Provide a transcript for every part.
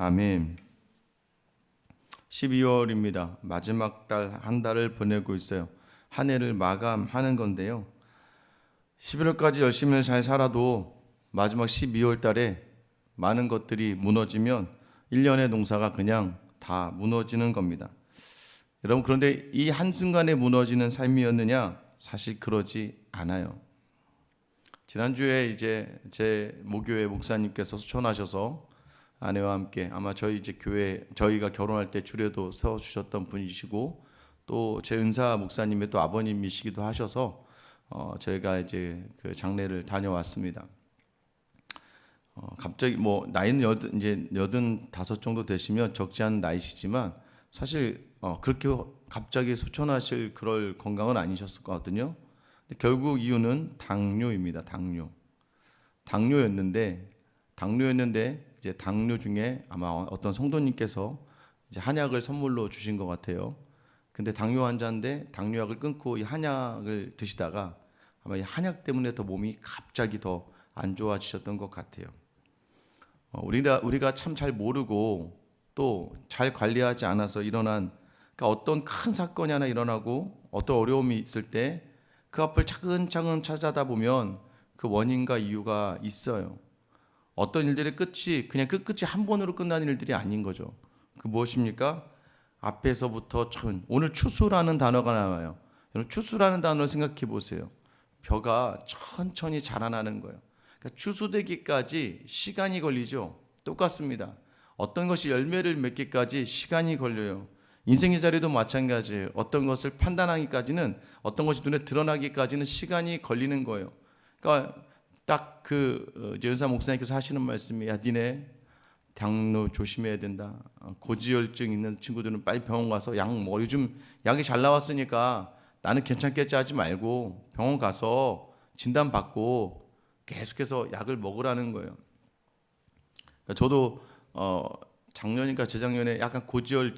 아멘. 12월입니다. 마지막 달 한 달을 보내고 있어요. 한 해를 마감하는 건데요. 11월까지 열심히 잘 살아도 마지막 12월 달에 많은 것들이 무너지면 1년의 농사가 그냥 다 무너지는 겁니다. 여러분, 그런데 이 한순간에 무너지는 삶이었느냐? 사실 그러지 않아요. 지난주에 이제 제 모교회 목사님께서 수천하셔서 아내와 함께 아마 저희 이제 교회 저희가 결혼할 때 주례도 세워 주셨던 분이시고 또 제 은사 목사님의 또 아버님이시기도 하셔서 저희가 이제 그 장례를 다녀왔습니다. 갑자기 뭐 나이는 이제 85 정도 되시면 적지 않은 나이시지만 사실 그렇게 갑자기 소천하실 그럴 건강은 아니셨을 것 같거든요. 결국 이유는 당뇨입니다. 당뇨였는데 이제 당뇨 중에 아마 어떤 성도님께서 이제 한약을 선물로 주신 것 같아요. 근데 당뇨 환자인데 당뇨약을 끊고 이 한약을 드시다가 아마 이 한약 때문에 더 몸이 갑자기 더 안 좋아지셨던 것 같아요. 우리가 참 잘 모르고 또 잘 관리하지 않아서 일어난, 그러니까 어떤 큰 사건이 하나 일어나고 어떤 어려움이 있을 때 그 앞을 차근차근 찾아다 보면 그 원인과 이유가 있어요. 어떤 일들의 끝이 그냥 끝끝이 한 번으로 끝나는 일들이 아닌 거죠. 그 무엇입니까? 앞에서부터 오늘 추수라는 단어가 나와요. 여러분, 추수라는 단어를 생각해 보세요. 벼가 천천히 자라나는 거예요. 그러니까 추수되기까지 시간이 걸리죠. 똑같습니다. 어떤 것이 열매를 맺기까지 시간이 걸려요. 인생의 자리도 마찬가지예요. 어떤 것을 판단하기까지는, 어떤 것이 눈에 드러나기까지는 시간이 걸리는 거예요. 그러니까 딱 연사 목사님께서 하시는 말씀이, 야, 니네 당뇨 조심해야 된다. 고지혈증 있는 친구들은 빨리 병원 가서 약 먹어. 요즘 약이 잘 나왔으니까 나는 괜찮겠지 하지 말고 병원 가서 진단 받고 계속해서 약을 먹으라는 거예요. 그러니까 저도 작년인가 재작년에 약간 고지혈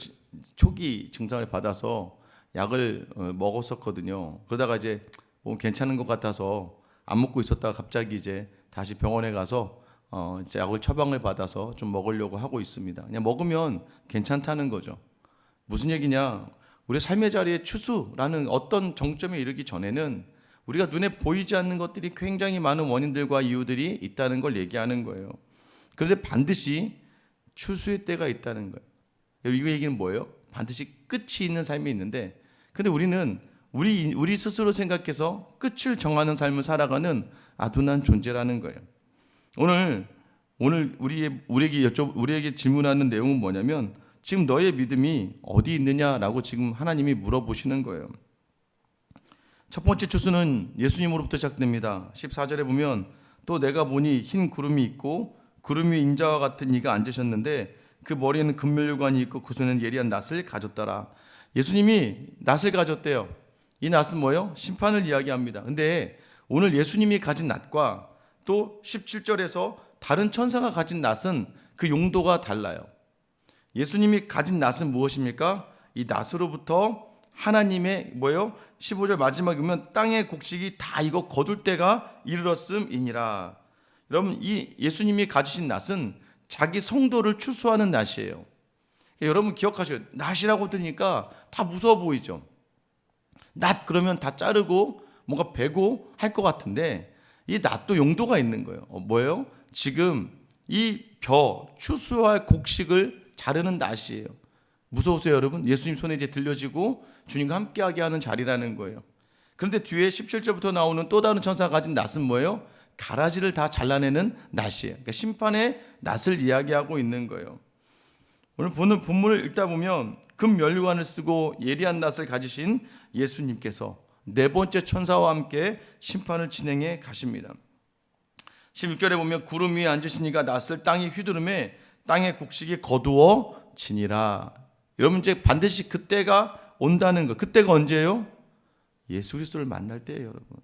초기 증상을 받아서 약을 먹었었거든요. 그러다가 이제 뭐 괜찮은 것 같아서 안 먹고 있었다가 갑자기 이제 다시 병원에 가서 이제 약을 처방을 받아서 좀 먹으려고 하고 있습니다. 그냥 먹으면 괜찮다는 거죠. 무슨 얘기냐? 우리 삶의 자리에 추수라는 어떤 정점에 이르기 전에는 우리가 눈에 보이지 않는 것들이 굉장히 많은 원인들과 이유들이 있다는 걸 얘기하는 거예요. 그런데 반드시 추수의 때가 있다는 거예요. 이 얘기는 뭐예요? 반드시 끝이 있는 삶이 있는데, 근데 우리는 우리 스스로 생각해서 끝을 정하는 삶을 살아가는 아둔한 존재라는 거예요. 오늘 우리에게 질문하는 내용은 뭐냐면, 지금 너의 믿음이 어디 있느냐라고 지금 하나님이 물어보시는 거예요. 첫 번째 추수는 예수님으로부터 시작됩니다. 14절에 보면, 또 내가 보니 흰 구름이 있고 구름 위에 인자와 같은 이가 앉으셨는데 그 머리에는 금면류관이 있고 그 손에는 예리한 낫을 가졌더라. 예수님이 낫을 가졌대요. 이 낫은 뭐예요? 심판을 이야기합니다. 근데 오늘 예수님이 가진 낫과 또 17절에서 다른 천사가 가진 낫은 그 용도가 달라요. 예수님이 가진 낫은 무엇입니까? 이 낫으로부터 하나님의 뭐예요? 15절 마지막에 보면 땅의 곡식이 다 익어 거둘 때가 이르렀음이니라. 여러분, 이 예수님이 가지신 낫은 자기 성도를 추수하는 낫이에요. 여러분 기억하셔요. 낫이라고 들으니까 다 무서워 보이죠. 낫 그러면 다 자르고 뭔가 베고 할 것 같은데 이 낫도 용도가 있는 거예요. 뭐예요? 지금 이 추수할 곡식을 자르는 낫이에요. 무서우세요, 여러분? 예수님 손에 이제 들려지고 주님과 함께하게 하는 자리라는 거예요. 그런데 뒤에 17절부터 나오는 또 다른 천사가 가진 낫은 뭐예요? 가라지를 다 잘라내는 낫이에요. 그러니까 심판의 낫을 이야기하고 있는 거예요. 오늘 보는 본문을 읽다 보면 금면류관을 쓰고 예리한 낫을 가지신 예수님께서 네 번째 천사와 함께 심판을 진행해 가십니다. 16절에 보면 구름 위에 앉으신 이가 낫을 땅에 휘두르매 땅의 곡식이 거두어지니라. 여러분, 이제 반드시 그때가 온다는 거. 그때가 언제예요? 예수 그리스도를 만날 때예요, 여러분.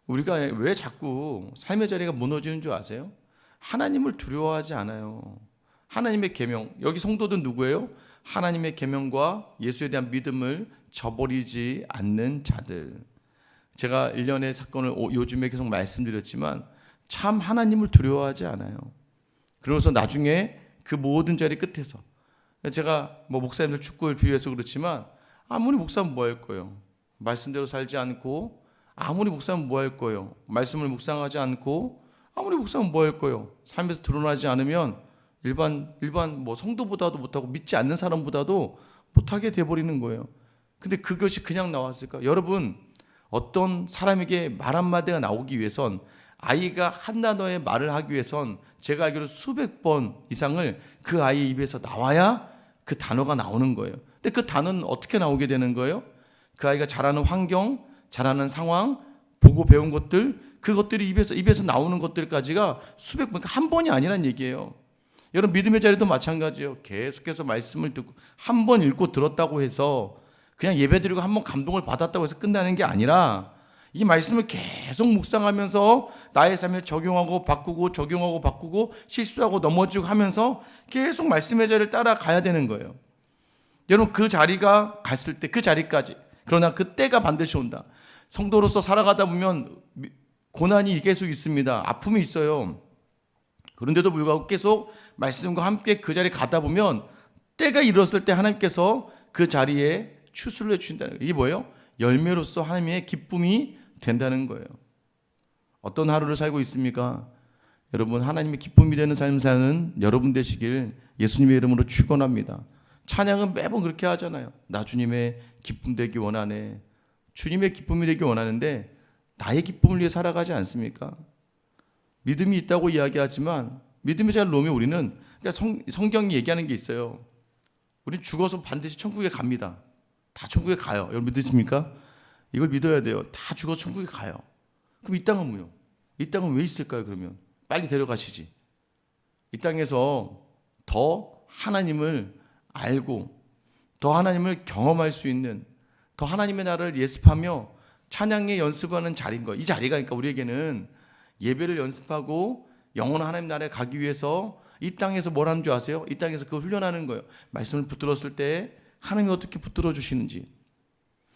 우리가 왜 자꾸 삶의 자리가 무너지는 줄 아세요? 하나님을 두려워하지 않아요. 하나님의 계명, 여기 성도들 누구예요? 하나님의 계명과 예수에 대한 믿음을 저버리지 않는 자들. 제가 일련의 사건을 요즘에 계속 말씀드렸지만 참 하나님을 두려워하지 않아요. 그러고서 나중에 그 모든 자리 끝에서 제가 뭐 목사님들 축구를 비유해서 그렇지만 아무리 목사면 뭐 할 거예요? 말씀대로 살지 않고 아무리 목사면 뭐 할 거예요? 말씀을 묵상하지 않고 아무리 목사면 뭐 할 거예요? 삶에서 드러나지 않으면 일반 뭐 성도보다도 못하고 믿지 않는 사람보다도 못하게 돼버리는 거예요. 근데 그것이 그냥 나왔을까? 여러분, 어떤 사람에게 말 한마디가 나오기 위해선 아이가 한 단어의 말을 하기 위해선 제가 알기로 수백 번 이상을 그 아이의 입에서 나와야 그 단어가 나오는 거예요. 근데 그 단어는 어떻게 나오게 되는 거예요? 그 아이가 자라는 환경, 자라는 상황, 보고 배운 것들, 그것들이 입에서 나오는 것들까지가 수백 번, 한 번이 아니란 얘기예요. 여러분, 믿음의 자리도 마찬가지예요. 계속해서 말씀을 듣고 한 번 읽고 들었다고 해서 그냥 예배드리고 한 번 감동을 받았다고 해서 끝나는 게 아니라 이 말씀을 계속 묵상하면서 나의 삶에 적용하고 바꾸고 적용하고 바꾸고 실수하고 넘어지고 하면서 계속 말씀의 자리를 따라가야 되는 거예요. 여러분, 그 자리가 갔을 때 그 자리까지, 그러나 그 때가 반드시 온다. 성도로서 살아가다 보면 고난이 계속 있습니다. 아픔이 있어요. 그런데도 불구하고 계속 말씀과 함께 그 자리에 가다 보면 때가 이뤘을 때 하나님께서 그 자리에 추수를 해주신다는 거예요. 이게 뭐예요? 열매로서 하나님의 기쁨이 된다는 거예요. 어떤 하루를 살고 있습니까? 여러분, 하나님의 기쁨이 되는 삶을 사는 여러분 되시길 예수님의 이름으로 축원합니다. 찬양은 매번 그렇게 하잖아요. 나 주님의 기쁨 되기 원하네. 주님의 기쁨이 되기 원하는데 나의 기쁨을 위해 살아가지 않습니까? 믿음이 있다고 이야기하지만 믿음이 잘 놓으면 우리는, 그러니까 성경이 얘기하는 게 있어요. 우리 죽어서 반드시 천국에 갑니다. 다 천국에 가요. 여러분 믿으십니까? 이걸 믿어야 돼요. 다 죽어서 천국에 가요. 그럼 이 땅은 뭐요? 이 땅은 왜 있을까요? 그러면 빨리 데려가시지. 이 땅에서 더 하나님을 알고 더 하나님을 경험할 수 있는, 더 하나님의 나라를 예습하며 찬양의 연습하는 자리인 거예요. 이 자리가 그러니까 우리에게는 예배를 연습하고 영원한 하나님 나라에 가기 위해서 이 땅에서 뭘 하는 줄 아세요? 이 땅에서 그걸 훈련하는 거예요. 말씀을 붙들었을 때 하나님이 어떻게 붙들어 주시는지.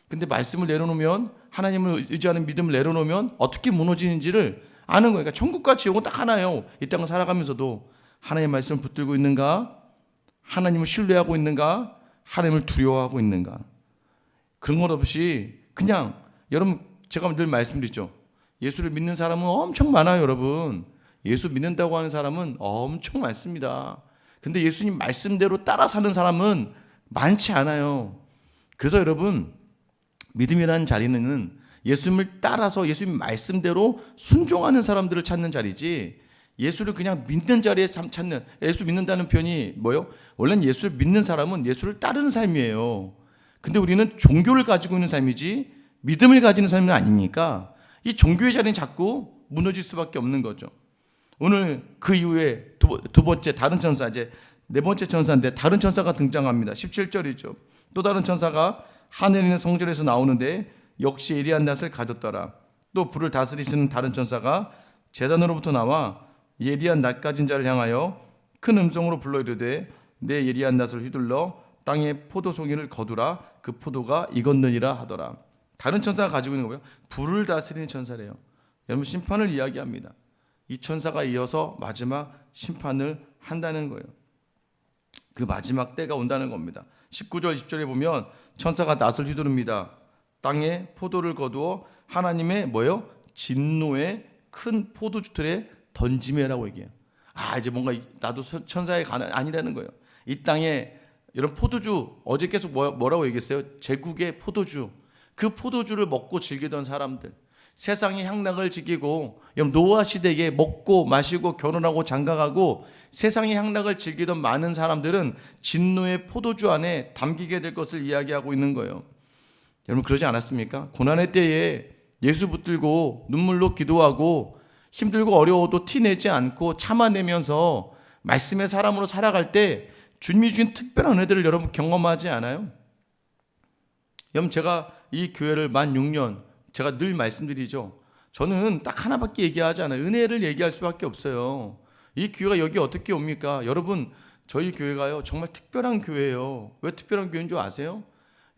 근데 말씀을 내려놓으면, 하나님을 의지하는 믿음을 내려놓으면 어떻게 무너지는지를 아는 거예요. 그러니까 천국과 지옥은 딱 하나예요. 이 땅을 살아가면서도 하나님의 말씀을 붙들고 있는가, 하나님을 신뢰하고 있는가, 하나님을 두려워하고 있는가. 그런 것 없이 그냥, 여러분 제가 늘 말씀드리죠. 예수를 믿는 사람은 엄청 많아요. 여러분, 예수 믿는다고 하는 사람은 엄청 많습니다. 근데 예수님 말씀대로 따라 사는 사람은 많지 않아요. 그래서 여러분, 믿음이라는 자리는 예수님을 따라서 예수님 말씀대로 순종하는 사람들을 찾는 자리지, 예수를 그냥 믿는 자리에 찾는, 예수 믿는다는 표현이 뭐예요? 원래는 예수를 믿는 사람은 예수를 따르는 삶이에요. 근데 우리는 종교를 가지고 있는 삶이지 믿음을 가지는 삶은 아니니까 이 종교의 자리는 자꾸 무너질 수밖에 없는 거죠. 오늘 그 이후에 두 번째 다른 천사, 이제 네 번째 천사인데 다른 천사가 등장합니다. 17절이죠. 또 다른 천사가 하늘에 있는 성전에서 나오는데 역시 예리한 낫을 가졌더라. 또 불을 다스리시는 다른 천사가 제단으로부터 나와 예리한 낫 가진 자를 향하여 큰 음성으로 불러 이르되 내 예리한 낫을 휘둘러 땅에 포도송이를 거두라. 그 포도가 익었느니라 하더라. 다른 천사가 가지고 있는 거예요. 불을 다스리는 천사래요. 여러분, 심판을 이야기합니다. 이 천사가 이어서 마지막 심판을 한다는 거예요. 그 마지막 때가 온다는 겁니다. 19절 20절에 보면 천사가 낫을 휘두릅니다. 땅에 포도를 거두어 하나님의 뭐예요? 진노의 큰 포도주 틀에 던지매라고 얘기해요. 이제 뭔가 나도 천사의 아니라는 거예요. 이 땅에 이런 포도주, 어제 계속 뭐라고 얘기했어요? 제국의 포도주. 그 포도주를 먹고 즐기던 사람들, 세상의 향락을 즐기고, 노아 시대에 먹고 마시고 결혼하고 장가가고 세상의 향락을 즐기던 많은 사람들은 진노의 포도주 안에 담기게 될 것을 이야기하고 있는 거예요. 여러분, 그러지 않았습니까? 고난의 때에 예수 붙들고 눈물로 기도하고 힘들고 어려워도 티내지 않고 참아내면서 말씀의 사람으로 살아갈 때 주님이 주신 특별한 은혜들을 여러분 경험하지 않아요? 여러분, 제가 이 교회를 만 6년, 제가 늘 말씀드리죠. 저는 딱 하나밖에 얘기하지 않아요. 은혜를 얘기할 수밖에 없어요. 이 교회가 여기 어떻게 옵니까? 여러분, 저희 교회가요 정말 특별한 교회예요. 왜 특별한 교회인 줄 아세요?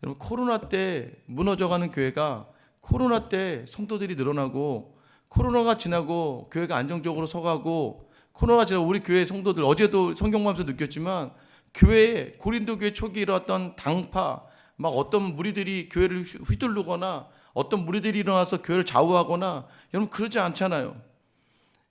여러분, 코로나 때 무너져가는 교회가 코로나 때 성도들이 늘어나고 코로나가 지나고 교회가 안정적으로 서가고 코로나 지나 우리 교회 성도들 어제도 성경 보면서 느꼈지만 교회에 고린도 교회 초기에 일어났던 당파 막 어떤 무리들이 교회를 휘두르거나 어떤 무리들이 일어나서 교회를 좌우하거나 여러분 그러지 않잖아요.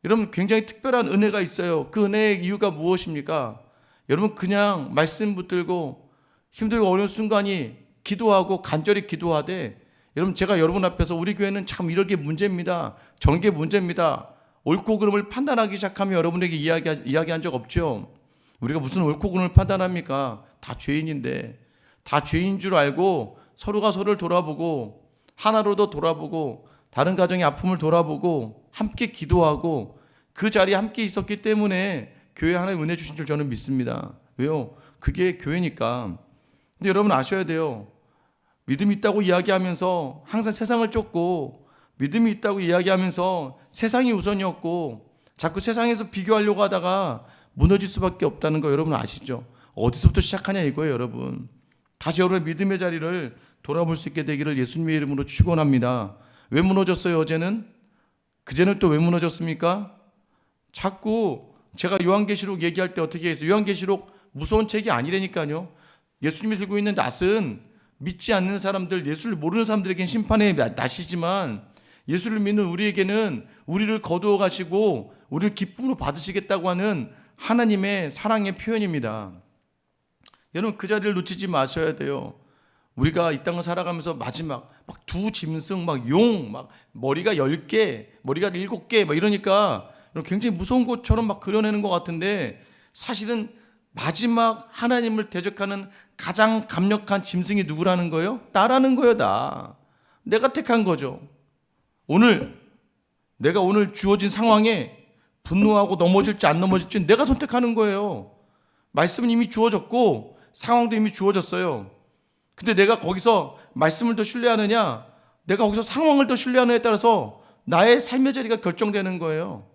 여러분 굉장히 특별한 은혜가 있어요. 그 은혜의 이유가 무엇입니까? 여러분 그냥 말씀 붙들고 힘들고 어려운 순간이 기도하고 간절히 기도하되 여러분 제가 여러분 앞에서 우리 교회는 참 이런 게 문제입니다. 저런 게 문제입니다. 옳고 그름을 판단하기 시작하면 여러분에게 이야기한 적 없죠. 우리가 무슨 옳고 그름을 판단합니까? 다 죄인인데 다 죄인 줄 알고 서로가 서로를 돌아보고 하나로도 돌아보고 다른 가정의 아픔을 돌아보고 함께 기도하고 그 자리에 함께 있었기 때문에 교회 하나의 은혜 주신 줄 저는 믿습니다. 왜요? 그게 교회니까. 근데 여러분 아셔야 돼요. 믿음이 있다고 이야기하면서 항상 세상을 쫓고 믿음이 있다고 이야기하면서 세상이 우선이었고 자꾸 세상에서 비교하려고 하다가 무너질 수밖에 없다는 거 여러분 아시죠? 어디서부터 시작하냐 이거예요 여러분. 다시 여러분의 믿음의 자리를 돌아볼 수 있게 되기를 예수님의 이름으로 축원합니다. 왜 무너졌어요 어제는? 그제는 또 왜 무너졌습니까? 자꾸 제가 요한계시록 얘기할 때 어떻게 했어요? 요한계시록 무서운 책이 아니라니까요. 예수님이 들고 있는 낫은 믿지 않는 사람들, 예수를 모르는 사람들에게는 심판의 낫이지만 예수를 믿는 우리에게는 우리를 거두어 가시고 우리를 기쁨으로 받으시겠다고 하는 하나님의 사랑의 표현입니다. 여러분 그 자리를 놓치지 마셔야 돼요. 우리가 이 땅을 살아가면서 마지막 막 두 짐승, 막 용, 막 머리가 10개, 머리가 7개 막 이러니까 굉장히 무서운 것처럼 막 그려내는 것 같은데 사실은 마지막 하나님을 대적하는 가장 강력한 짐승이 누구라는 거예요? 나라는 거예요, 나. 내가 택한 거죠. 내가 오늘 주어진 상황에 분노하고 넘어질지 안 넘어질지 내가 선택하는 거예요. 말씀은 이미 주어졌고 상황도 이미 주어졌어요. 근데 내가 거기서 말씀을 더 신뢰하느냐, 내가 거기서 상황을 더 신뢰하느냐에 따라서 나의 삶의 자리가 결정되는 거예요.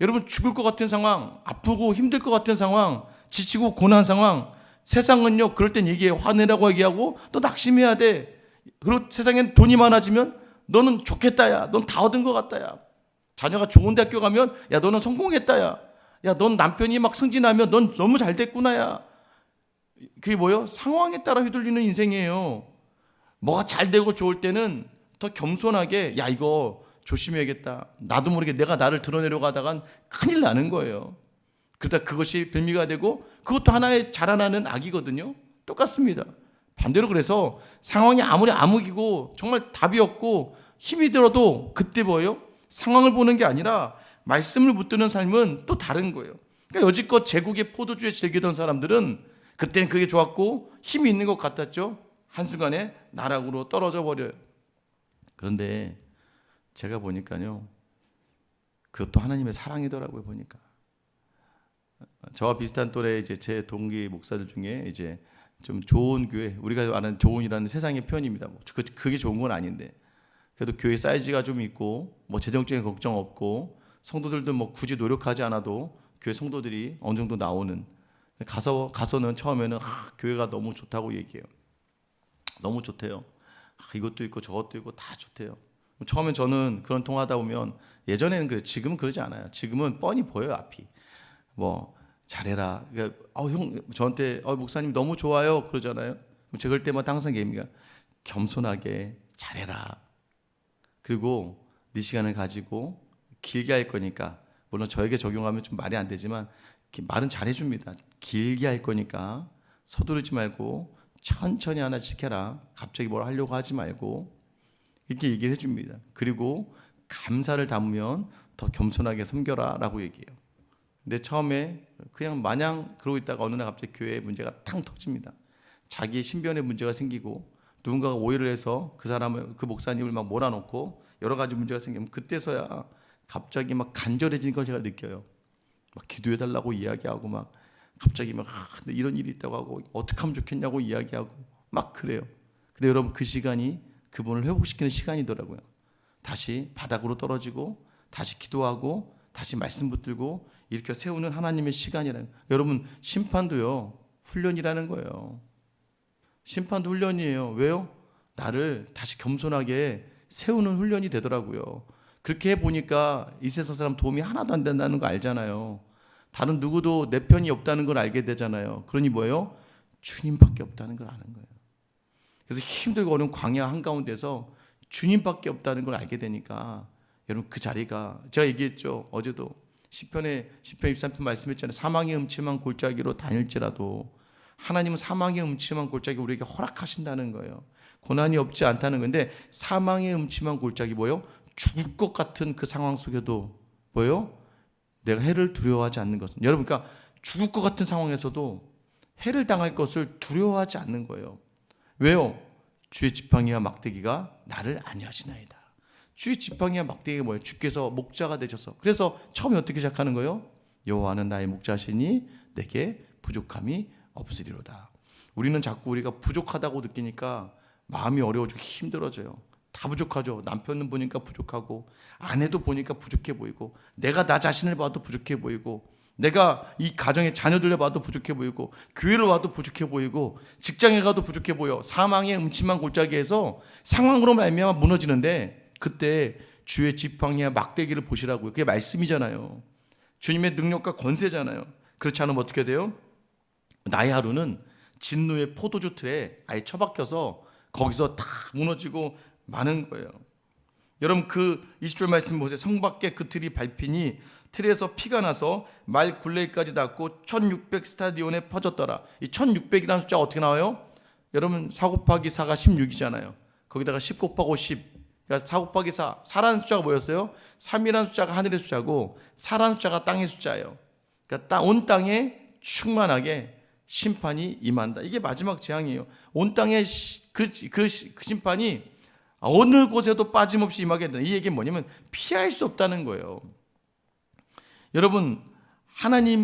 여러분 죽을 것 같은 상황, 아프고 힘들 것 같은 상황, 지치고 고난 상황, 세상은요 그럴 땐 얘기해 화내라고 얘기하고 너 낙심해야 돼. 그리고 세상엔 돈이 많아지면 너는 좋겠다 야, 넌 다 얻은 것 같다 야. 자녀가 좋은 대학교 가면 야 너는 성공했다 야, 야 넌 남편이 막 승진하면 넌 너무 잘 됐구나 야. 그게 뭐예요? 상황에 따라 휘둘리는 인생이에요. 뭐가 잘 되고 좋을 때는 더 겸손하게 야 이거 조심해야겠다. 나도 모르게 내가 나를 드러내려고 하다간 큰일 나는 거예요. 그러다 그것이 빌미가 되고 그것도 하나의 자라나는 악이거든요. 똑같습니다. 반대로 그래서 상황이 아무리 암흑이고 정말 답이 없고 힘이 들어도 그때 뭐예요? 상황을 보는 게 아니라 말씀을 붙드는 삶은 또 다른 거예요. 그러니까 여지껏 제국의 포도주에 즐기던 사람들은 그때는 그게 좋았고 힘이 있는 것 같았죠. 한순간에 나락으로 떨어져 버려요. 그런데 제가 보니까요. 그것도 하나님의 사랑이더라고요, 보니까. 저와 비슷한 또래 이제 제 동기 목사들 중에 이제 좀 좋은 교회, 우리가 아는 좋은이라는 세상의 표현입니다. 그게 좋은 건 아닌데. 그래도 교회 사이즈가 좀 있고 뭐 재정적인 걱정 없고 성도들도 뭐 굳이 노력하지 않아도 교회 성도들이 어느 정도 나오는 가서는 처음에는 교회가 너무 좋다고 얘기해요. 너무 좋대요. 이것도 있고 저것도 있고 다 좋대요. 처음엔 저는 그런 통화하다 보면 예전에는 그래, 지금은 그러지 않아요. 지금은 뻔히 보여요 앞이. 뭐 잘해라. 그러니까 형 저한테 목사님 너무 좋아요 그러잖아요. 제가 그럴 때마다 항상 얘기합니다. 겸손하게 잘해라. 그리고 네 시간을 가지고 길게 할 거니까 물론 저에게 적용하면 좀 말이 안 되지만 말은 잘해줍니다. 길게 할 거니까 서두르지 말고 천천히 하나씩 해라. 갑자기 뭘 하려고 하지 말고 이렇게 얘기를 해줍니다. 그리고 감사를 담으면 더 겸손하게 섬겨라 라고 얘기해요. 근데 처음에 그냥 마냥 그러고 있다가 어느 날 갑자기 교회에 문제가 탕 터집니다. 자기의 신변에 문제가 생기고 누군가가 오해를 해서 그 사람을, 그 목사님을 막 몰아놓고 여러 가지 문제가 생기면 그때서야 갑자기 막 간절해지는 걸 제가 느껴요. 막 기도해달라고 이야기하고 막 갑자기 막 이런 일이 있다고 하고 어떻게 하면 좋겠냐고 이야기하고 막 그래요. 근데 여러분 그 시간이 그분을 회복시키는 시간이더라고요. 다시 바닥으로 떨어지고 다시 기도하고 다시 말씀 붙들고 이렇게 세우는 하나님의 시간이라는 거예요. 여러분 심판도요 훈련이라는 거예요. 심판도 훈련이에요. 왜요? 나를 다시 겸손하게 세우는 훈련이 되더라고요. 그렇게 해보니까 이 세상 사람 도움이 하나도 안 된다는 거 알잖아요. 다른 누구도 내 편이 없다는 걸 알게 되잖아요. 그러니 뭐예요? 주님밖에 없다는 걸 아는 거예요. 그래서 힘들고 어려운 광야 한가운데서 주님밖에 없다는 걸 알게 되니까 여러분 그 자리가, 제가 얘기했죠. 어제도 시편 23편 말씀했잖아요. 사망의 음침한 골짜기로 다닐지라도 하나님은 사망의 음침한 골짜기 우리에게 허락하신다는 거예요. 고난이 없지 않다는 건데, 사망의 음침한 골짜기 뭐예요? 죽을 것 같은 그 상황 속에도 뭐예요? 내가 해를 두려워하지 않는 것은, 여러분 그러니까 죽을 것 같은 상황에서도 해를 당할 것을 두려워하지 않는 거예요. 왜요? 주의 지팡이와 막대기가 나를 안위하시나이다. 주의 지팡이와 막대기가 뭐예요? 주께서 목자가 되셔서, 그래서 처음에 어떻게 시작하는 거예요? 여호와는 나의 목자시니 내게 부족함이 없으리로다. 우리는 자꾸 우리가 부족하다고 느끼니까 마음이 어려워지고 힘들어져요. 다 부족하죠. 남편은 보니까 부족하고, 아내도 보니까 부족해 보이고, 내가 나 자신을 봐도 부족해 보이고, 내가 이 가정의 자녀들을 봐도 부족해 보이고, 교회를 와도 부족해 보이고, 직장에 가도 부족해 보여. 사망의 음침한 골짜기에서 상황으로 말미암아 무너지는데, 그때 주의 지팡이와 막대기를 보시라고요. 그게 말씀이잖아요. 주님의 능력과 권세잖아요. 그렇지 않으면 어떻게 돼요? 나의 하루는 진노의 포도주 틀에 아예 처박혀서 거기서 다 무너지고 많은 거예요. 여러분 그 20절 말씀 보세요. 성 밖에 그 틀이 밟히니 틀에서 피가 나서 말 굴레까지 닿고 1600 스타디온에 퍼졌더라. 이 1600이라는 숫자가 어떻게 나와요? 여러분 4 곱하기 4가 16이잖아요. 거기다가 10 곱하고 10, 그러니까 4 곱하기 4, 4라는 숫자가 뭐였어요? 3이라는 숫자가 하늘의 숫자고 4라는 숫자가 땅의 숫자예요. 그러니까 온 땅에 충만하게 심판이 임한다. 이게 마지막 재앙이에요. 온 땅에 그 심판이 어느 곳에도 빠짐없이 임하게 된다. 이 얘기는 뭐냐면 피할 수 없다는 거예요. 여러분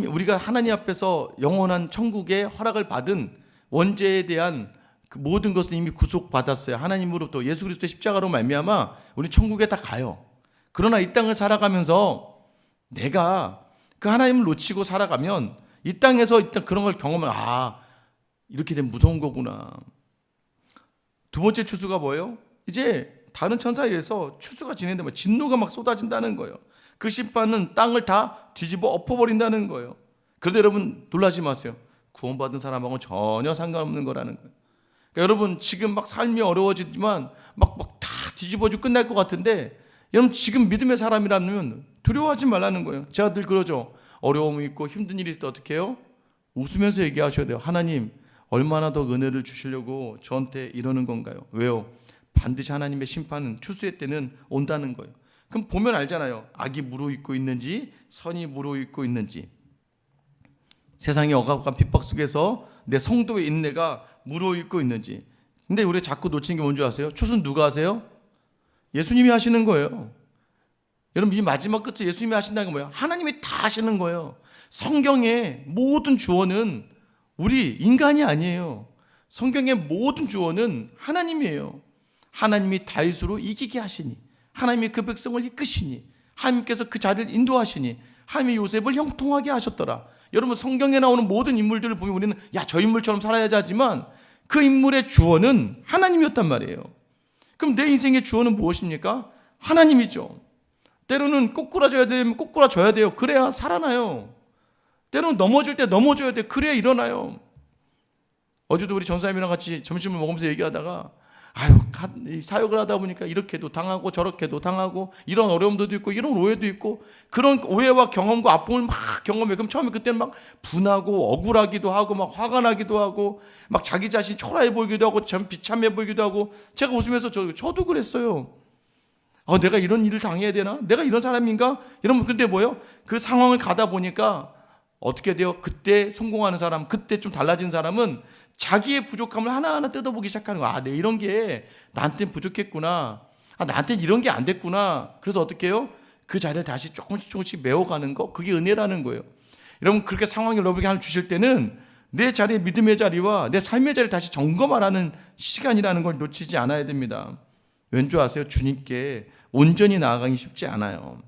우리가 하나님 앞에서 영원한 천국의 허락을 받은 원죄에 대한 그 모든 것은 이미 구속받았어요. 하나님으로부터 예수 그리스도의 십자가로 말미암아 우리 천국에 다 가요. 그러나 이 땅을 살아가면서 내가 그 하나님을 놓치고 살아가면 이 땅에서 일단 그런 걸 경험을, 이렇게 되면 무서운 거구나. 두 번째 추수가 뭐예요? 이제 다른 천사에 의해서 추수가 진행되면 진노가 막 쏟아진다는 거예요. 그 심판은 땅을 다 뒤집어 엎어버린다는 거예요. 그런데 여러분 놀라지 마세요. 구원받은 사람하고는 전혀 상관없는 거라는 거예요. 그러니까 여러분 지금 막 삶이 어려워지지만 막 다 뒤집어지고 끝날 것 같은데, 여러분 지금 믿음의 사람이라면 두려워하지 말라는 거예요. 제가 늘 그러죠. 어려움이 있고 힘든 일이 있을 때 어떻게 해요? 웃으면서 얘기하셔야 돼요. 하나님 얼마나 더 은혜를 주시려고 저한테 이러는 건가요? 왜요? 반드시 하나님의 심판은 추수의 때는 온다는 거예요. 그럼 보면 알잖아요. 악이 무르익고 있는지 선이 무르익고 있는지. 세상의 억압과 핍박 속에서 내 성도의 인내가 무르익고 있는지. 근데 우리 자꾸 놓치는 게 뭔지 아세요? 추수는 누가 하세요? 예수님이 하시는 거예요. 여러분 이 마지막 끝에 예수님이 하신다는 건 뭐예요? 하나님이 다 하시는 거예요. 성경의 모든 주어는 우리 인간이 아니에요. 성경의 모든 주어는 하나님이에요. 하나님이 다윗으로 이기게 하시니, 하나님이 그 백성을 이끄시니, 하나님께서 그 자리를 인도하시니, 하나님이 요셉을 형통하게 하셨더라. 여러분 성경에 나오는 모든 인물들을 보면 우리는 저 인물처럼 살아야지 하지만 그 인물의 주어는 하나님이었단 말이에요. 그럼 내 인생의 주어는 무엇입니까? 하나님이죠. 때로는 꼬꾸라져야 되면 꼬꾸라져야 돼요. 그래야 살아나요. 때로는 넘어질 때 넘어져야 돼요. 그래야 일어나요. 어제도 우리 전사님이랑 같이 점심을 먹으면서 얘기하다가 사역을 하다 보니까 이렇게도 당하고 저렇게도 당하고 이런 어려움도 있고 이런 오해도 있고, 그런 오해와 경험과 아픔을 막 경험해. 그럼 처음에 그때는 막 분하고 억울하기도 하고 막 화가 나기도 하고 막 자기 자신 초라해 보이기도 하고 참 비참해 보이기도 하고, 제가 웃으면서 저도 그랬어요. 내가 이런 일을 당해야 되나? 내가 이런 사람인가? 여러분 근데 뭐예요? 그 상황을 가다 보니까 어떻게 돼요? 그때 성공하는 사람, 그때 좀 달라진 사람은 자기의 부족함을 하나하나 뜯어보기 시작하는 거야. 내 이런 게 나한테는 부족했구나. 나한테는 이런 게 안 됐구나. 그래서 어떻게 해요? 그 자리를 다시 조금씩 메워가는 거, 그게 은혜라는 거예요. 여러분 그렇게 상황이 여러분에게 하나 주실 때는 내 자리의 믿음의 자리와 내 삶의 자리를 다시 점검하라는 시간이라는 걸 놓치지 않아야 됩니다. 왠지 아세요? 주님께 온전히 나아가기 쉽지 않아요.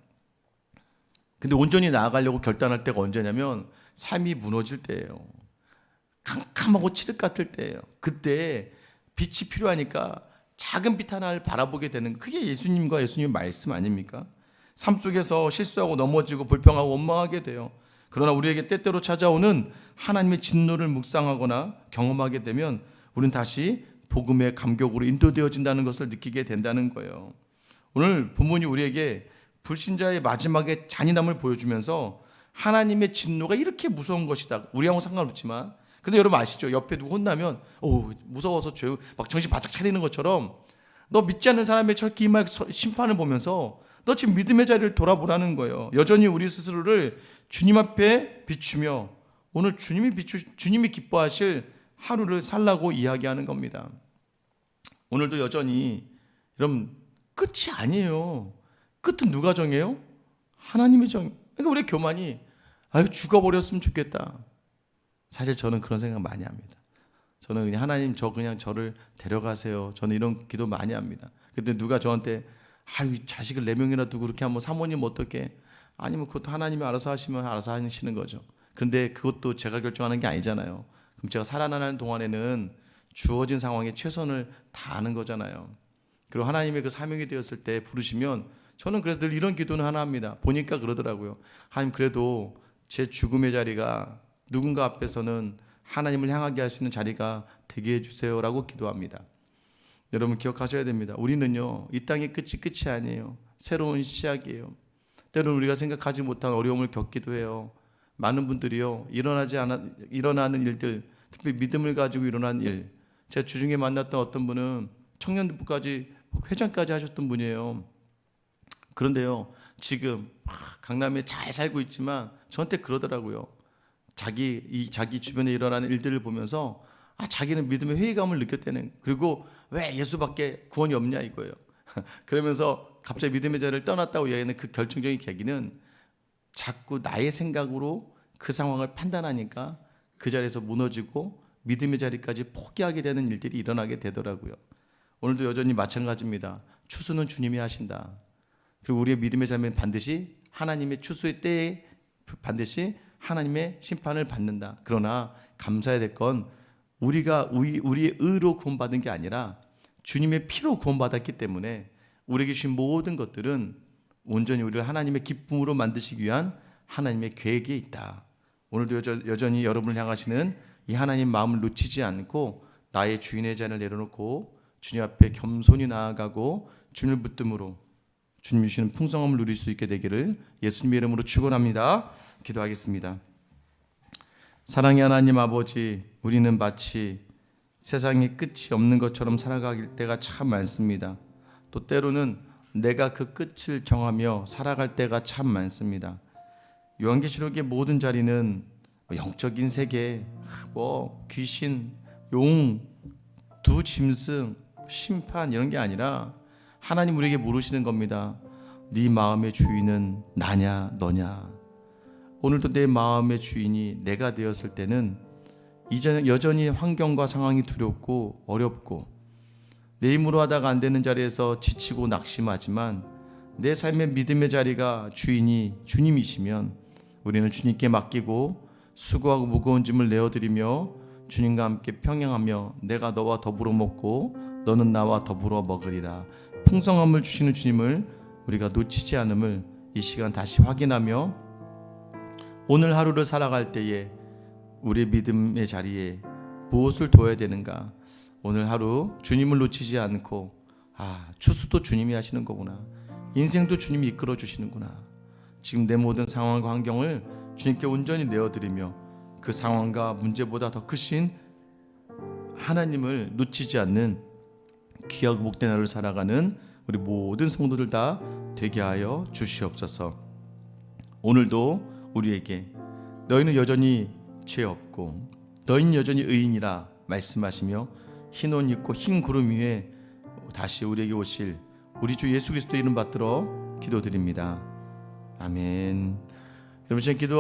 근데 온전히 나아가려고 결단할 때가 언제냐면 삶이 무너질 때예요. 캄캄하고 칠흑 같을 때예요. 그때 빛이 필요하니까 작은 빛 하나를 바라보게 되는, 그게 예수님과 예수님의 말씀 아닙니까? 삶 속에서 실수하고 넘어지고 불평하고 원망하게 돼요. 그러나 우리에게 때때로 찾아오는 하나님의 진노를 묵상하거나 경험하게 되면 우리는 다시 복음의 감격으로 인도되어진다는 것을 느끼게 된다는 거예요. 오늘 본문이 우리에게 불신자의 마지막에 잔인함을 보여주면서 하나님의 진노가 이렇게 무서운 것이다. 우리하고는 상관없지만, 근데 여러분 아시죠? 옆에 누구 혼나면 무서워서 막 정신 바짝 차리는 것처럼 너 믿지 않는 사람의 저렇게 임할 심판을 보면서 너 지금 믿음의 자리를 돌아보라는 거예요. 여전히 우리 스스로를 주님 앞에 비추며 오늘 주님이 기뻐하실 하루를 살라고 이야기하는 겁니다. 오늘도 여전히 여러분 끝이 아니에요. 끝은 누가 정해요? 하나님이 정해요. 그러니까 우리 교만이 죽어버렸으면 좋겠다. 사실 저는 그런 생각 많이 합니다. 저는 그냥 하나님 저를 데려가세요. 저는 이런 기도 많이 합니다. 근데 누가 저한테 자식을 4명이나 두고 그렇게 하면 사모님 어떻게? 아니면 그것도 하나님이 알아서 하시면 알아서 하시는 거죠. 그런데 그것도 제가 결정하는 게 아니잖아요. 그럼 제가 살아나는 동안에는 주어진 상황에 최선을 다하는 거잖아요. 그리고 하나님의 그 사명이 되었을 때 부르시면 저는 그래서 늘 이런 기도는 하나 합니다. 보니까 그러더라고요. 하나님 그래도 제 죽음의 자리가 누군가 앞에서는 하나님을 향하게 할 수 있는 자리가 되게 해주세요라고 기도합니다. 여러분 기억하셔야 됩니다. 우리는요 이 땅의 끝이 아니에요. 새로운 시작이에요. 때로는 우리가 생각하지 못한 어려움을 겪기도 해요. 많은 분들이요 일어나는 일들, 특히 믿음을 가지고 일어난 일. 제가 주중에 만났던 어떤 분은 청년부까지 회장까지 하셨던 분이에요. 그런데요 지금 강남에 잘 살고 있지만 저한테 그러더라고요. 자기 주변에 일어나는 일들을 보면서 자기는 믿음의 회의감을 느꼈다는, 그리고 왜 예수밖에 구원이 없냐 이거예요. 그러면서 갑자기 믿음의 자리를 떠났다고 이야기하는 그 결정적인 계기는 자꾸 나의 생각으로 그 상황을 판단하니까 그 자리에서 무너지고 믿음의 자리까지 포기하게 되는 일들이 일어나게 되더라고요. 오늘도 여전히 마찬가지입니다. 추수는 주님이 하신다. 그리고 우리의 믿음의 자리는 반드시 하나님의 추수의 때에 반드시 하나님의 심판을 받는다. 그러나 감사해야 될 건 우리의 의로 구원받은 게 아니라 주님의 피로 구원받았기 때문에 우리에게 주신 모든 것들은 온전히 우리를 하나님의 기쁨으로 만드시기 위한 하나님의 계획에 있다. 오늘도 여전히 여러분을 향하시는 이 하나님 마음을 놓치지 않고 나의 주인의 자리를 내려놓고 주님 앞에 겸손히 나아가고 주님을 붙듦으로 주님이 주시는 풍성함을 누릴 수 있게 되기를 예수님의 이름으로 축원합니다. 기도하겠습니다. 사랑의 하나님 아버지, 우리는 마치 세상에 끝이 없는 것처럼 살아갈 때가 참 많습니다. 또 때로는 내가 그 끝을 정하며 살아갈 때가 참 많습니다. 요한계시록의 모든 자리는 영적인 세계, 귀신, 용, 두 짐승, 심판 이런 게 아니라 하나님 우리에게 물으시는 겁니다. 네 마음의 주인은 나냐 너냐. 오늘도 내 마음의 주인이 내가 되었을 때는 이제는 여전히 환경과 상황이 두렵고 어렵고 내 힘으로 하다가 안 되는 자리에서 지치고 낙심하지만 내 삶의 믿음의 자리가 주인이 주님이시면 우리는 주님께 맡기고 수고하고 무거운 짐을 내어드리며 주님과 함께 평행하며 내가 너와 더불어 먹고 너는 나와 더불어 먹으리라. 풍성함을 주시는 주님을 우리가 놓치지 않음을 이 시간 다시 확인하며 오늘 하루를 살아갈 때에 우리의 믿음의 자리에 무엇을 둬야 되는가. 오늘 하루 주님을 놓치지 않고 추수도 주님이 하시는 거구나. 인생도 주님이 이끌어 주시는구나. 지금 내 모든 상황과 환경을 주님께 온전히 내어드리며 그 상황과 문제보다 더 크신 하나님을 놓치지 않는 귀하고 복된 하루를 살아가는 우리 모든 성도들 다 되게 하여 주시옵소서. 오늘도 우리에게 너희는 여전히 죄 없고 너희는 여전히 의인이라 말씀하시며 흰 옷 입고 흰 구름 위에 다시 우리에게 오실 우리 주 예수 그리스도 이름 받들어 기도드립니다. 아멘. 여러분, 제 기도